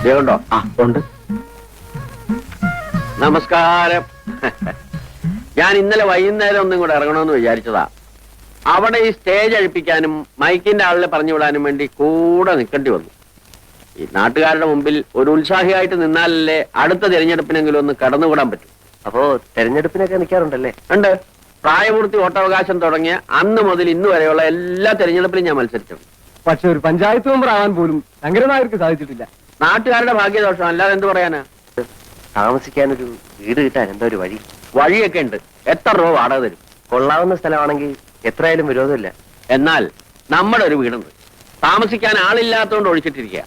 ണ്ടോ? ആ ഉണ്ട്. നമസ്കാരം. ഞാൻ ഇന്നലെ വൈകുന്നേരം ഒന്നും കൂടെ ഇറങ്ങണമെന്ന് വിചാരിച്ചതാ. അവിടെ ഈ സ്റ്റേജ് അഴിപ്പിക്കാനും മൈക്കിന്റെ ആളിനെ പറഞ്ഞു വിടാനും വേണ്ടി കൂടെ നിൽക്കേണ്ടി വന്നു. ഈ നാട്ടുകാരുടെ മുമ്പിൽ ഒരു ഉത്സാഹിയായിട്ട് നിന്നാലല്ലേ അടുത്ത തിരഞ്ഞെടുപ്പിനെങ്കിലും ഒന്ന് കടന്നുകൂടാൻ പറ്റും. അപ്പോ തെരഞ്ഞെടുപ്പിനൊക്കെ നിൽക്കാറുണ്ടല്ലേ? ഉണ്ട്. പ്രായപൂർത്തി വോട്ടവകാശം തുടങ്ങിയ അന്ന് മുതൽ ഇന്ന് വരെയുള്ള എല്ലാ തെരഞ്ഞെടുപ്പിലും ഞാൻ മത്സരിച്ചു. പക്ഷെ ഒരു പഞ്ചായത്ത് മെമ്പർ ആവാൻ പോലും ശങ്കരനായർക്ക് സാധിച്ചിട്ടില്ല. നാട്ടുകാരുടെ ഭാഗ്യദോഷം, അല്ലാതെ എന്ത് പറയാനാ. താമസിക്കാനൊരു വീട് കിട്ടാൻ എന്താ ഒരു വഴി? വഴിയൊക്കെ ഉണ്ട്. എത്ര രൂപ വാടക തരും? കൊള്ളാവുന്ന സ്ഥലമാണെങ്കിൽ എത്രയായാലും വിരോധമില്ല. എന്നാൽ നമ്മുടെ ഒരു വീടുണ്ട്, താമസിക്കാൻ ആളില്ലാത്തതുകൊണ്ട് ഒഴിച്ചിട്ടിരിക്കുക.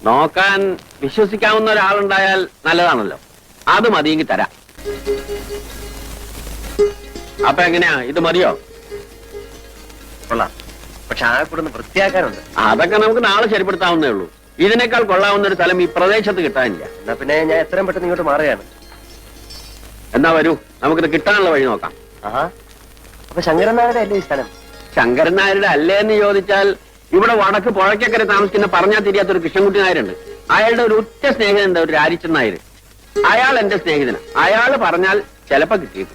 നോക്കാൻ വിശ്വസിക്കാവുന്ന ഒരാളുണ്ടായാൽ നല്ലതാണല്ലോ. അത് മതിയെങ്കിൽ തരാം. അപ്പൊ എങ്ങനെയാ, ഇത് മതിയോ? കൊള്ളാം, പക്ഷെ ആ കൂടെ വൃത്തിയാക്കാനുണ്ട്. അതൊക്കെ നമുക്ക് നാളെ ശരിപ്പെടുത്താവുന്നേ ഉള്ളൂ. ഇതിനേക്കാൾ കൊള്ളാവുന്ന ഒരു സ്ഥലം ഈ പ്രദേശത്ത് കിട്ടാനില്ല. എന്നാ പിന്നെ ഞാൻ എത്രയും പെട്ടെന്ന് ഇങ്ങോട്ട് മാറുകയാണ്. എന്നാ വരൂ, നമുക്കിത് കിട്ടാനുള്ള വഴി നോക്കാം. ആഹാ, അപ്പൊ ശങ്കരൻ നായരുടെ അല്ലേ ഈ സ്ഥലം? ശങ്കരൻ നായരുടെ അല്ലേ എന്ന് ചോദിച്ചാൽ, ഇവിടെ വടക്ക് പുഴയ്ക്കക്കരെ താമസിക്കുന്ന പറഞ്ഞാൽ തിരിയാത്തൊരു കൃഷ്ണൻകുട്ടി നായരുണ്ട്. അയാളുടെ ഒരു ഉറ്റ സ്നേഹിതനുണ്ട്, ഒരു രാജിച്ചൻ നായർ. അയാൾ എന്റെ സ്നേഹിതന. അയാള് പറഞ്ഞാൽ ചിലപ്പോ കിട്ടിയിട്ടു.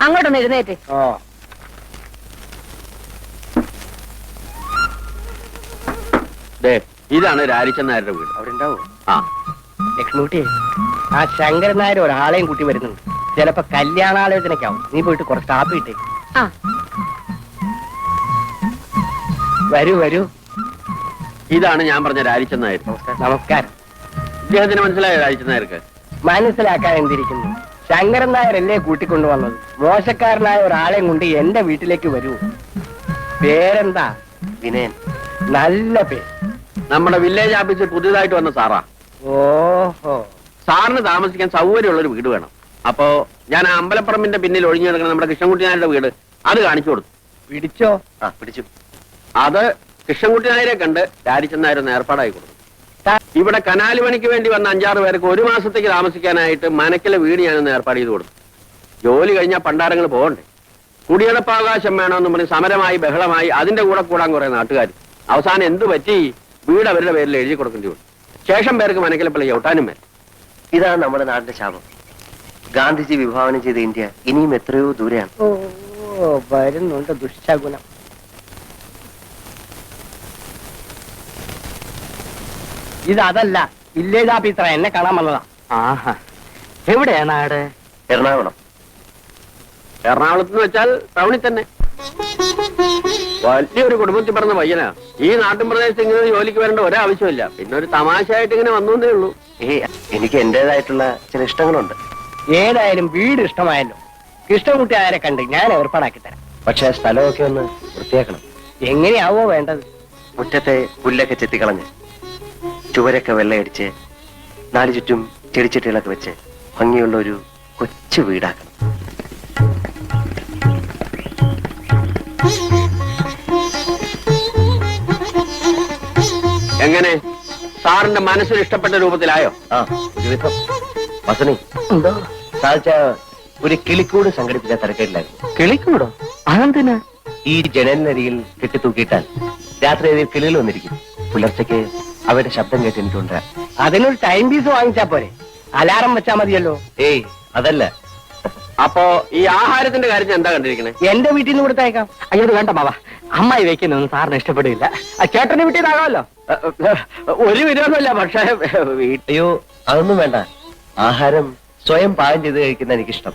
അങ്ങോട്ടൊന്ന് എഴുന്നേറ്റ്. ഇതാണ് രാജിച്ചൻ നായരുടെ വീട്. അവിടെ ഉണ്ടാവും. ആ ലക്ഷ്മിക്കുട്ടി, ആ ശങ്കരൻ നായർ ഒരാളെയും കൂട്ടി വരുന്നുണ്ട്. ചിലപ്പോ കല്യാണാലോചനയ്ക്കാവും. നീ പോയിട്ട് കുറച്ച് കാപ്പി ഇട്ടേ. ആ വരൂ വരൂ. ഇതാണ് ഞാൻ പറഞ്ഞ രാജിച്ചൻ നായർ. നമസ്കാരം. ഇദ്ദേഹത്തിന് മനസ്സിലായോ രാജിച്ചൻ നായർക്ക്? മനസ്സിലാക്കാൻ എന്തിരിക്കുന്നു, ശങ്കരൻ നായരല്ലേ കൂട്ടിക്കൊണ്ടുവന്നത്. മോശക്കാരനായ ഒരാളെയും കൊണ്ട് എന്റെ വീട്ടിലേക്ക് വരൂ. പേരെന്താ? വിനയൻ. നല്ല പേര്. നമ്മുടെ വില്ലേജ് ഓഫീസിൽ പുതിയതായിട്ട് വന്ന സാറാ. ഓഹോ. സാറിന് താമസിക്കാൻ സൗകര്യമുള്ള ഒരു വീട് വേണം. അപ്പോ ഞാൻ ആ അമ്പലപ്പറമ്പിന്റെ പിന്നിൽ ഒഴിഞ്ഞു കിടക്കുന്ന നമ്മുടെ കൃഷ്ണൻകുട്ടി നായരുടെ വീട് അത് കാണിച്ചു കൊടുത്തു. പിടിച്ചോ? ആ പിടിച്ചു. അത് കൃഷ്ണൻകുട്ടി നായരെ കണ്ട് രാജിച്ചൻ നായർ ഒന്ന് ഏർപ്പാടായി കൊടുത്തു. ഇവിടെ കനാല് പണിക്ക് വേണ്ടി വന്ന 5-6 പേർക്ക് ഒരു മാസത്തേക്ക് താമസിക്കാനായിട്ട് മനക്കിലെ വീട് ഞാനൊന്ന് ഏർപ്പാട് ചെയ്ത് കൊടുത്തു. ജോലി കഴിഞ്ഞാൽ പണ്ടാരങ്ങൾ പോകണ്ടേ. കുടിയടപ്പാവകാശം വേണമെന്ന് പറഞ്ഞ് സമരമായി ബഹളമായി അതിന്റെ കൂടെ കൂടാൻ കുറെ നാട്ടുകാർ. അവസാനം എന്തു പറ്റി, വീട് അവരുടെ പേരിൽ എഴുതി കൊടുക്കേണ്ടി വന്നു. ശേഷം പേർക്ക് മനക്കിലെ ചവിട്ടാനും വരും. ഇതാണ് നമ്മുടെ നാടിന്റെ ശാപം. ഗാന്ധിജി വിഭാവനം ചെയ്ത ഇന്ത്യ ഇനിയും എത്രയോ ദൂരെയാണ്. ഓ, വരുന്നുണ്ട് ദുഷ്ടഗുണം. ഇതല്ല, വില്ലേജ് ഓഫീസറ എന്നെ കാണാൻ വന്നതാ. ആഹാ, എവിടെയാ നാട്? എറണാകുളം. എറണാകുളത്ത് എന്ന് വെച്ചാൽ ടൗണിൽ തന്നെ. വലിയൊരു കുടുംബത്തിൽ പറഞ്ഞ പയ്യനാ. ഈ നാട്ടിൻ പ്രദേശത്ത് ഇങ്ങനെ ജോലിക്ക് വരേണ്ട ഒരാവശ്യമില്ല. പിന്നെ ഒരു തമാശയായിട്ട് ഇങ്ങനെ വന്നേ ഉള്ളൂ. എനിക്ക് എന്റേതായിട്ടുള്ള ചില ഇഷ്ടങ്ങളുണ്ട്. ഏതായാലും വീട് ഇഷ്ടമായല്ലോ. കൃഷ്ണൻകുട്ടി ആരെ കണ്ട് ഞാൻ ഏർപ്പാടാക്കി തരാം. പക്ഷെ സ്ഥലമൊക്കെ ഒന്ന് വൃത്തിയാക്കണം. എങ്ങനെയാവോ വേണ്ടത്? മുറ്റത്തെ പുല്ലൊക്കെ ചെത്തിക്കളഞ്ഞ് ചുവരൊക്കെ വെള്ളയടിച്ച് 4 ചുറ്റും ചെടിച്ചട്ടികളൊക്കെ വെച്ച് ഭംഗിയുള്ള ഒരു കൊച്ചു വീടാക്കണം. എങ്ങനെ, സാറിന്റെ മനസ്സിന് ഇഷ്ടപ്പെട്ട രൂപത്തിലായോ? ആ, ഒരുവിധം. വസണി, എന്തോ സാധിച്ച ഒരു കിളിക്കൂട് സംഘടിപ്പിച്ച തരക്കേടിലായിരുന്നു. കിളിക്കൂടോ? അതെന്തിനാ? ഈ ജനലിനരികിൽ കെട്ടിത്തൂക്കിയിട്ടാൽ രാത്രി ഏത് കിളികൾ വന്നിരിക്കും. പുലർച്ചയ്ക്ക് അവരുടെ ശബ്ദം കേട്ട് എനിക്കുണ്ട്. അതിനൊരു ടൈം പീസ് വാങ്ങിച്ചാ പോരെ? അലാറം വെച്ചാ മതിയല്ലോ. ഏയ് അതല്ല. അപ്പോ ഈ ആഹാരത്തിന്റെ കാര്യത്തിൽ എന്താ കണ്ടിരിക്കണേ? എന്റെ വീട്ടിൽ നിന്ന് കൊടുത്തേക്കാം. അയ്യോ വേണ്ട മാവ, അമ്മായി വെക്കുന്നൊന്നും സാറിന് ഇഷ്ടപ്പെടില്ല. ചേട്ടന്റെ വീട്ടിൽ നിന്നാകാമല്ലോ. ഒരു വിരോധമില്ല, പക്ഷേ അയ്യോ അതൊന്നും വേണ്ട. ആഹാരം സ്വയം പാകം ചെയ്ത് കഴിക്കുന്ന എനിക്കിഷ്ടം.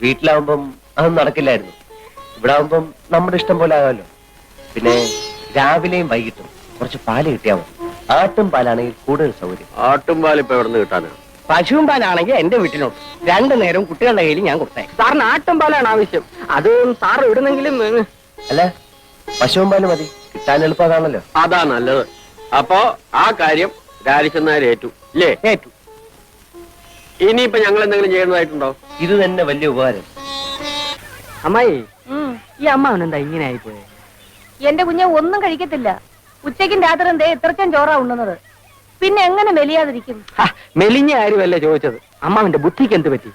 വീട്ടിലാവുമ്പം അതൊന്നും നടക്കില്ലായിരുന്നു. ഇവിടെ ആവുമ്പം നമ്മുടെ ഇഷ്ടം പോലെ ആകാമല്ലോ. പിന്നെ രാവിലെയും വൈകിട്ടും കുറച്ച് പാല് കിട്ടിയാൽ മതി. ആട്ടും പാലാണെങ്കിൽ കൂടുതൽ സൗകര്യം. ആട്ടും പാൽ ഇപ്പൊ എവിടെ നിന്ന് കിട്ടാനാണ്? പശുവും പാലാണെങ്കിൽ എന്റെ വീട്ടിലുണ്ട്. 2 നേരവും കുട്ടികളുടെ കയ്യിൽ ഞാൻ കൊടുത്തേക്കാം. സാറിന് ആട്ടും പാലാണ് ആവശ്യം. അത് സാറ് ഇടുന്നെങ്കിലും. അല്ല, പശുവും പാല് മതി. കിട്ടാൻ എളുപ്പം അതാണല്ലോ. അതാ നല്ലത്. അപ്പോ ആ കാര്യം രാജിച്ചൻ നായർ ഏറ്റു ഇല്ലേ? ഏറ്റു. ഇനിയിപ്പോ ഞങ്ങൾ എന്തെങ്കിലും ചെയ്യുന്നതായിട്ടുണ്ടോ? ഇത് തന്നെ വലിയ ഉപകാരം. അമ്മായി, ഈ അമ്മാവൻ എന്താ ഇങ്ങനെ ആയിപ്പോയെ? എന്റെ കുഞ്ഞെ ഒന്നും കഴിക്കത്തില്ല. ഉച്ചയ്ക്കും രാത്രിയും ഇത്രച്ചും ചോറാ ഉണ്ണുന്നത്. പിന്നെ എങ്ങനെ മെലിയാതിരിക്കും? മെലിഞ്ഞ കാര്യമല്ലേ ചോദിച്ചത്. അമ്മാവന്റെ ബുദ്ധിക്ക് എന്ത് പറ്റി?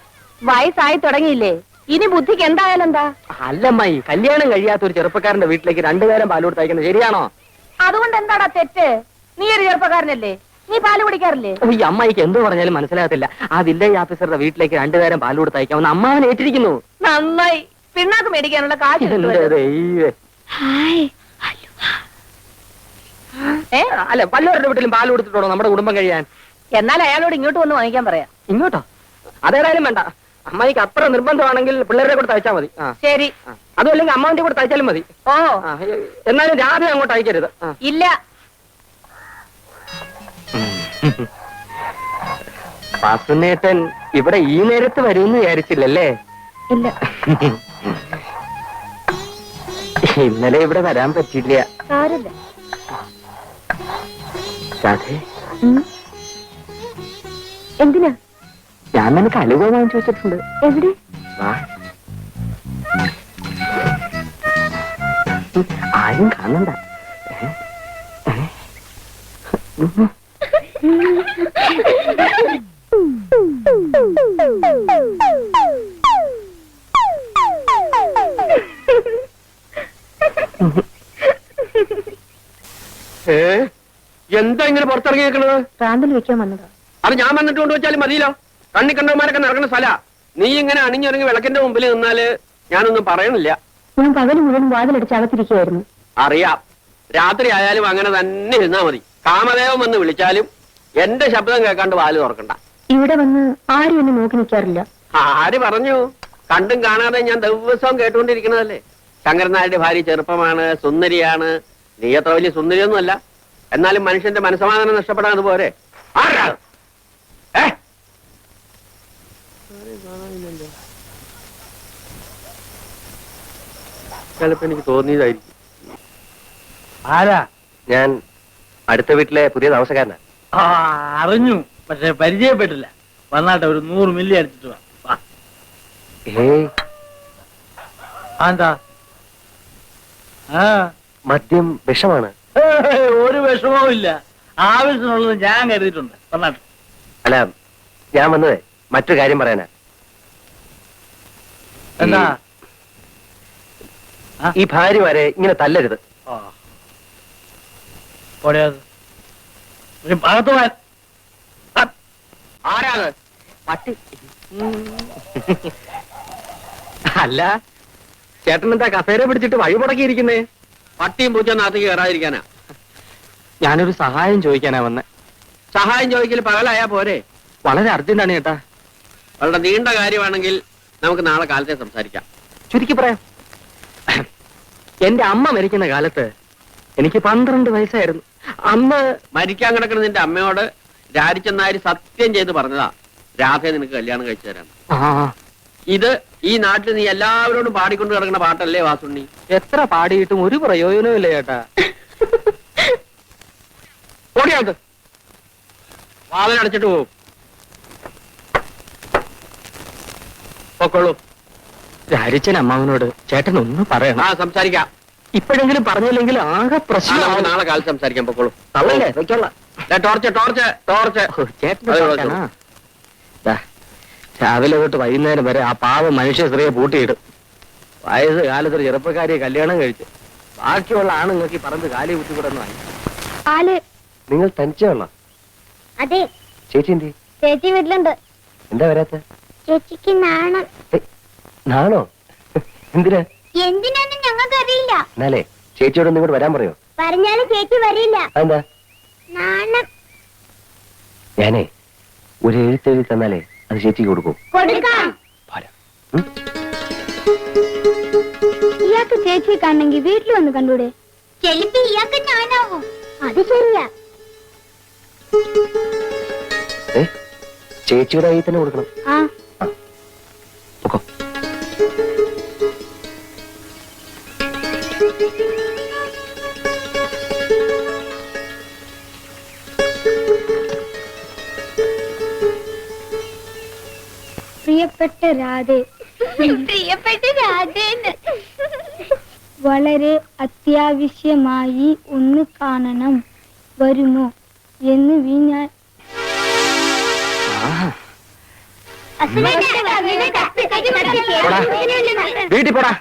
വയസ്സായി തുടങ്ങിയില്ലേ, ഇനി ബുദ്ധിക്ക് എന്തായാലും എന്താ? അല്ലമ്മായി, കല്യാണം കഴിയാത്ത ഒരു ചെറുപ്പക്കാരന്റെ വീട്ടിലേക്ക് 2 നേരം പാൽ കൊടുത്തയക്കുന്നത് ശരിയാണോ? അതുകൊണ്ട് എന്താടാ തെറ്റ്? നീ ഒരു ചെറുപ്പക്കാരൻ ചെറുപ്പക്കാരനല്ലേ, നീ പാല് കുടിക്കാറില്ലേ? ഈ അമ്മായിക്ക് എന്തോ പറഞ്ഞാലും മനസ്സിലാകത്തില്ല. ആ വില്ലേജ് ഓഫീസറുടെ വീട്ടിലേക്ക് 2 നേരം പാൽ കൊടുത്ത് അയക്കാമെന്ന് അമ്മാവൻ ഏറ്റിരിക്കുന്നു. നന്നായി, പിണ്ണാക്ക് മേടിക്കാനുള്ള കാശ് കിട്ടുമല്ലോ. ഏ? അല്ല, വല്ലവരുടെ വീട്ടിലും പാൽ കൊടുത്തിട്ടുണ്ടോ നമ്മുടെ കുടുംബം കഴിയാൻ? എന്നാൽ അയാളോട് ഇങ്ങോട്ട് വന്ന് വാങ്ങിക്കാൻ പറയാം. ഇങ്ങോട്ടോ? അതേതായാലും വേണ്ട. അമ്മായിക്ക് അത്ര നിർബന്ധമാണെങ്കിൽ പിള്ളേരുടെ കൂടെ തയ്ച്ചാൽ മതി. ശരി. അതും അല്ലെങ്കിൽ അമ്മാവിന്റെ കൂടെ തയ്ച്ചാലും മതി. ഓ, എന്നാലും രാവിലെ അങ്ങോട്ട് അയക്കരുത്. ഇല്ല. വാസുനേട്ടൻ ഇവിടെ ഈ നേരത്ത് വരുമെന്ന് വിചാരിച്ചില്ലല്ലേ? ഇല്ല. ഇന്നലെ ഇവിടെ വരാൻ പറ്റില്ല. സാരമില്ല. രാധേ, എന്തിനാ? ഞാൻ നിനക്ക് അലുവ വാങ്ങിച്ചു വെച്ചിട്ടുണ്ട്. എവിടെ? വാ. ആരും കാണണ്ട. എന്താ ഇങ്ങനെ പുറത്തിറങ്ങി നിൽക്കുന്നത്? പ്രാന്തൽ വെക്കാൻ വന്നതാ. അത് ഞാൻ വന്നിട്ട് കൊണ്ടുവച്ചാലും മതിയല്ലോ. കണ്ണി കണ്ടവന്മാരൊക്കെ നടക്കുന്ന സ്ഥല. നീ ഇങ്ങനെ അണിഞ്ഞിറങ്ങി വിളക്കിന്റെ മുമ്പിൽ നിന്നാല് ഞാനൊന്നും പറയണില്ല. ഞാൻ പകല് മുഴുവൻ വാതിലടിച്ച് അകത്തിരിക്കുകയായിരുന്നു. അറിയാം, രാത്രി ആയാലും അങ്ങനെ തന്നെ ഇരുന്നാ മതി. കാമദേവൻ വന്ന് വിളിച്ചാലും എന്റെ ശബ്ദം കേൾക്കാണ്ട് വാല് തുറക്കണ്ട. ഇവിടെ വന്ന് ആരും എന്നെ നോക്കി നിൽക്കാറില്ല. ആര് പറഞ്ഞു? കണ്ടും കാണാതെ ഞാൻ ദിവസവും കേട്ടുകൊണ്ടിരിക്കണതല്ലേ. ശങ്കരൻ നായരുടെ ഭാര്യ ചെറുപ്പമാണ്, സുന്ദരിയാണ്. നീ അത്ര വലിയ സുന്ദരിയൊന്നുമല്ല. എന്നാലും മനുഷ്യന്റെ മനസ്സമാധാനം നഷ്ടപ്പെടാൻ പോരെ. ആരാ? ചിലപ്പോ എനിക്ക് തോന്നിയതായിരിക്കും. ആരാ? ഞാൻ അടുത്ത വീട്ടിലെ പുതിയ താമസക്കാരനാ. ആ, അറിഞ്ഞു, പക്ഷെ പരിചയപ്പെട്ടില്ല. വന്നാട്ടെ, ഒരു 100 മില്ലി അടിച്ചിട്ട് വാ. ഏയ്, എന്താ? ആ, മദ്യം വിഷമാണ്. ഒരു വിഷമവും ഇല്ല. ആവശ്യമുള്ളത് ഞാൻ കരുതിയിട്ടുണ്ട്. വന്നാട്ടെ. അല്ല, ഞാൻ വന്നത് മറ്റൊരു കാര്യം പറയാനാ. എന്താ? ഈ ഭാര്യമാരെ ഇങ്ങനെ തല്ലരുത്. അകത്ത് പോയാൽ ആരാണ്? പട്ടി. അല്ല, ചേട്ടൻ എന്താ കസേര പിടിച്ചിട്ട് വഴി മുടക്കിയിരിക്കുന്നേ? പട്ടിയും പൂച്ചൊന്നകത്തേക്ക് കയറാതിരിക്കാനാ. ഞാനൊരു സഹായം ചോദിക്കാനാ വന്നെ. സഹായം ചോദിക്കൽ പകലായാ പോരെ? വളരെ അർജന്റാണ് ചേട്ടാ. വളരെ നീണ്ട കാര്യമാണെങ്കിൽ നമുക്ക് നാളെ കാലത്തെ സംസാരിക്കാം. ചുരുക്കി പറയാം. എന്റെ അമ്മ മരിക്കുന്ന കാലത്ത് എനിക്ക് 12 വയസ്സായിരുന്നു. അന്ന് മരിക്കാൻ കിടക്കുന്ന നിന്റെ അമ്മയോട് രാരിച്ചെന്നാര് സത്യം ചെയ്ത് പറഞ്ഞതാ രാധയെ നിനക്ക് കല്യാണം കഴിച്ചു തരാൻ. ഇത് ഈ നാട്ടിൽ നീ എല്ലാവരോടും പാടിക്കൊണ്ട് കിടക്കുന്ന പാട്ടല്ലേ വാസുണ്ണി? എത്ര പാടിയിട്ടും ഒരു പ്രയോജനവും ഇല്ല ചേട്ടാ. ഓടിയാത് വാതിലടച്ചിട്ട് പോകും. പൊക്കോളൂ. രാരിച്ചൻ അമ്മാവനോട് ചേട്ടൻ ഒന്ന് പറയണം. സംസാരിക്കാം. ഇപ്പോഴെങ്കിലും പറഞ്ഞില്ലെങ്കിൽ ആകെ പ്രശ്നം. നമുക്ക് നാളെ കാലത്ത് സംസാരിക്കാം. പൊക്കോളൂ. തള്ളല്ലേ? വെച്ചോളാം. Torch torch torch. ചേട്ടൻ രാവിലെ തൊട്ട് വൈകുന്നേരം വരെ ആ പാവം മനുഷ്യ സ്ത്രീയെ പൂട്ടിയിടും. വയസ്സ് കാലത്തൊരു ചെറുപ്പക്കാരിയെ കല്യാണം കഴിച്ച് ബാക്കിയുള്ള ആണുങ്ങൾക്ക് ഈ പറമ്പ് കാലി കുത്തിക്കൂടെന്ന് വാങ്ങി. നിങ്ങൾ തനിച്ചുള്ള? അതെ. ചേച്ചി എന്തി? ചേച്ചി വീട്ടിലുണ്ട്. എന്താ വരാത്ത? ചേച്ചിക്ക് നാണം. നാണോ? എന്തിനാ? എന്തിനാന്ന് ഞങ്ങൾക്ക് അറിയില്ല. എന്നാലേ ചേച്ചിയോട് ഇങ്ങോട്ട് വരാൻ പറയോ? പറഞ്ഞാലും ചേച്ചി വരില്ല. അതെന്താ? നാണം. ഞാനേ ഒരു എഴുത്തെഴുതി തന്നാലേ അത് ചേച്ചിക്ക് കൊടുക്കും. കൊടുക്കാം. ഇയാൾക്ക് ചേച്ചിയെ കാണണമെങ്കിൽ വീട്ടിൽ വന്ന് കണ്ടൂടെ? ചെലപ്പോ ഇയാൾക്ക് ഞാനാവും. അത് ശരിയാ. ചേച്ചിയുടെ കയ്യിൽ തന്നെ കൊടുക്കണം. ആ, പൊക്കോ. പ്രിയപ്പെട്ട രാധേ. പ്രിയപ്പെട്ട രാധേന്ന് വളരെ അത്യാവശ്യമായി ഒന്ന് കാണണം, വരുമോ എന്ന് ഞാൻ വീട്ടിൽ പോടാ.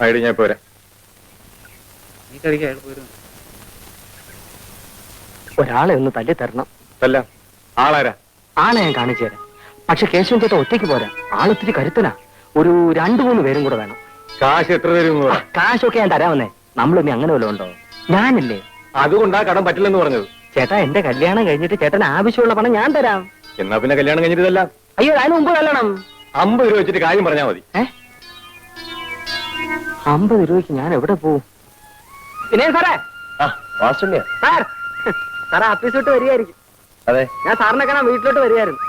ഐഡി ഞാൻ പോരാ. ഒരാളെ ഒന്ന് തല്ലി തരണം. അല്ല ആളാരാ? ആളെ ഞാൻ കാണിച്ചു തരാം. പക്ഷെ കേശവൻ ചേട്ടൻ ഒറ്റയ്ക്ക് പോരാ, ആളൊത്തിരി കരുത്തനാ. ഒരു 2-3 പേരും കൂടെ വേണം. കാശ് എത്ര തരും? കാശൊക്കെ ഞാൻ തരാമെന്നേ. നമ്മളിനി അങ്ങനെ വല്ലതും ഉണ്ടോ? ഞാനില്ലേ. അതുകൊണ്ടാ കടം പറ്റില്ലെന്ന് പറഞ്ഞത്. ചേട്ടാ, എന്റെ കല്യാണം കഴിഞ്ഞിട്ട് ചേട്ടന് ആവശ്യമുള്ള പണം ഞാൻ തരാം. എന്നാ പിന്നെ കല്യാണം കഴിഞ്ഞിട്ടല്ല. അയ്യോ, അതിന് മുമ്പ് കല്യാണം. 50 രൂപ വെച്ചിട്ട് കാര്യം പറഞ്ഞാൽ മതി. 50 രൂപയ്ക്ക് ഞാൻ എവിടെ പോവും? പിന്നെ സാറേ, വാസുണ്യ. സാർ സാറേ ഓഫീസ് വിട്ട് വരികയായിരിക്കും. അതെ. ഞാൻ സാറിനെ കാണാൻ വീട്ടിലോട്ട് വരികയായിരുന്നു.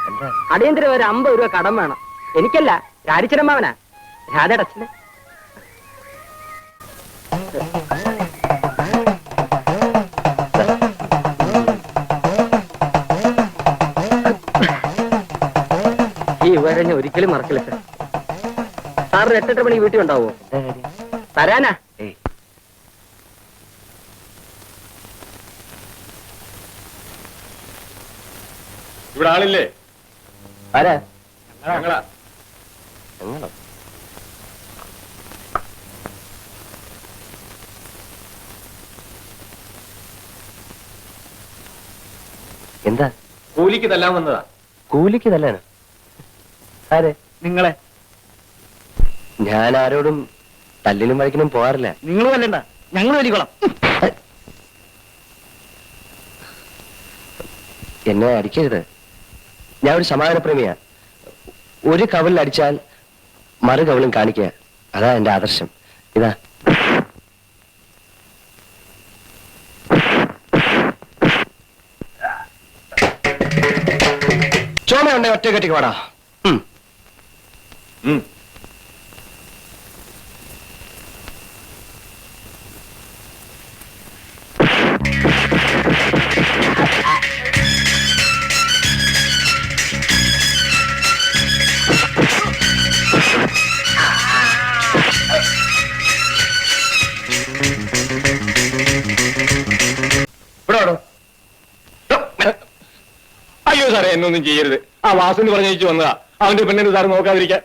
എന്താ? അടിയന്തരം ഒരു 50 രൂപ കടം വേണം. എനിക്കല്ല, രാരിച്ചനമ്മാവനാ, രാധയുടെ അച്ഛന്. ഈ വിവരം ഞാൻ ഒരിക്കലും മറക്കില്ല സാർ. സാറിന് 8-8 മണി വീട്ടിൽ ഉണ്ടാവോ? തരാനാ. ഇവിടെ ആളില്ലേ? ആരാ? ഞങ്ങളാ. ഞങ്ങളോ? എന്താ? കൂലിക്ക് തല്ലാൻ വന്നതാ. കൂലിക്ക് തല്ലാനോ? ആരെ? നിങ്ങളെ. ഞാൻ ആരോടും തല്ലിനും വഴക്കിനും പോകാറില്ല. നിങ്ങൾ തല്ലണ്ട, ഞങ്ങൾ വലിക്കോളാം. എന്നെ അടിക്കരുത്. ഞാൻ ഒരു സമാധാനപ്രേമിയാ. ഒരു കവലിൽ അടിച്ചാൽ മറു കവലും കാണിക്കുക, അതാ എന്റെ ആദർശം. ഇതാ. ചോമയുണ്ടെ ഒറ്റ കെട്ടിക്ക് വാടാ. അയ്യോ സാറേ, എന്നൊന്നും ചെയ്യരുത്. ആ വാസു എന്ന് പറഞ്ഞു വന്നതാ. അവന്റെ പെണ്ണിന് സാറ് നോക്കാതിരിക്കാൻ.